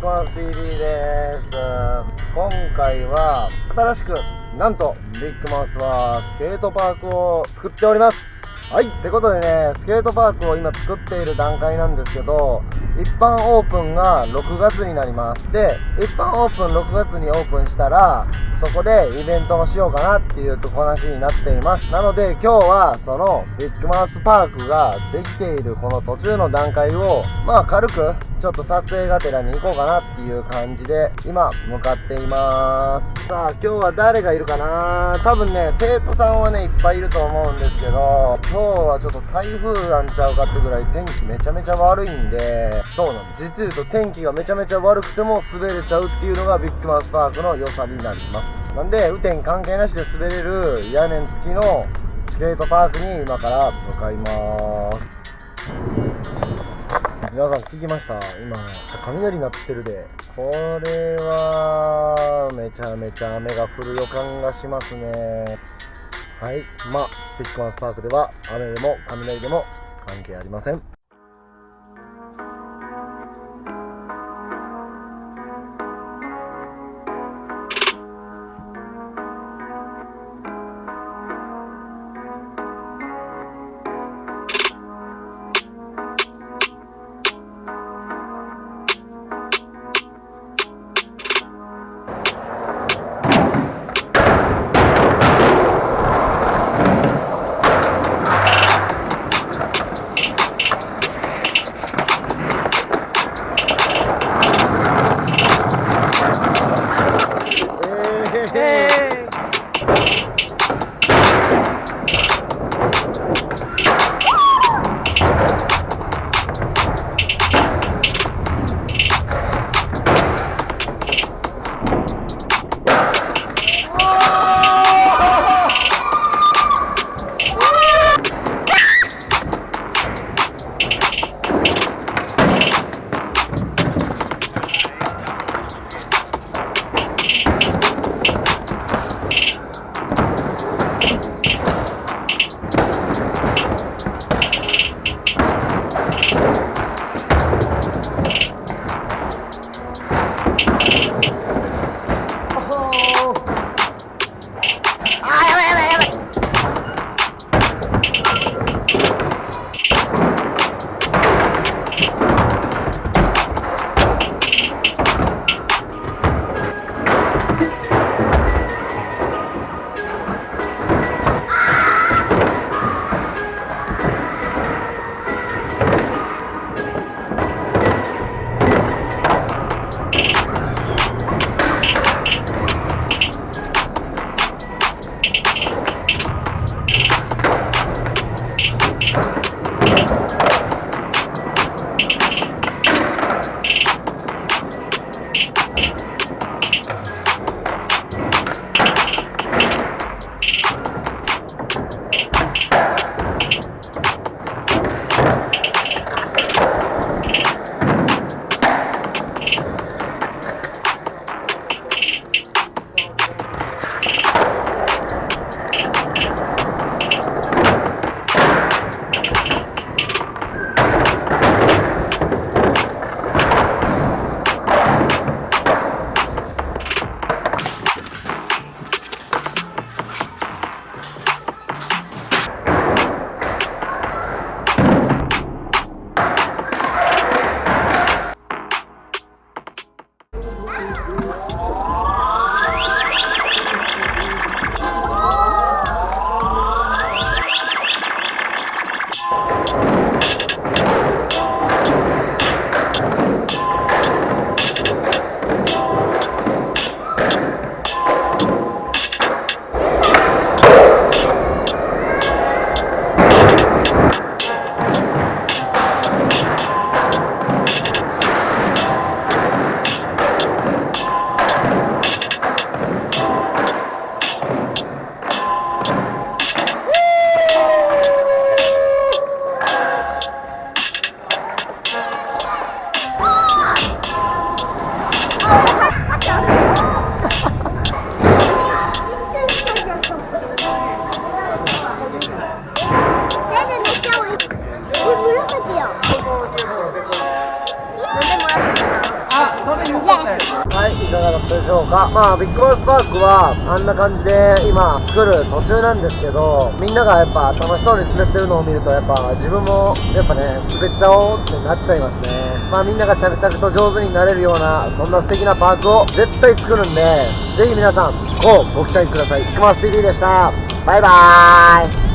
BIGMOUTHTV です。今回は新しくなんとビッグマウスはスケートパークを作っております。はい、ってことでね、スケートパークを今作っている段階なんですけど、一般オープンが6月になります。で、一般オープン6月にオープンしたら、そこでイベントをしようかなっていう話になっています。なので今日はそのビッグマウスパークができているこの途中の段階を軽くちょっと撮影がてらに行こうかなっていう感じで今向かっています。さあ今日は誰がいるかな。多分ね生徒さんはねいっぱいいると思うんですけど、今日はちょっと台風なんちゃうかってぐらい天気めちゃめちゃ悪いんで、そうなんです。実言うと天気がめちゃめちゃ悪くても滑れちゃうっていうのがビッグマウスパークの良さになります。なんで雨天関係なしで滑れる屋根付きのスケートパークに今から向かいます。皆さん聞きました？今雷鳴ってるで、これはめちゃめちゃ雨が降る予感がしますね。はい、ビッグマウスパークでは雨でも雷でも関係ありません。かがだったでしょうか。ビッグマウスパークはあんな感じで今作る途中なんですけど、みんながやっぱ楽しそうに滑ってるのを見ると、やっぱ自分もやっぱね、滑っちゃおうってなっちゃいますね。みんなが着々と上手になれるような、そんな素敵なパークを絶対作るんで、ぜひ皆さん、ご期待ください。ビッグマウス TV でした。バイバーイ。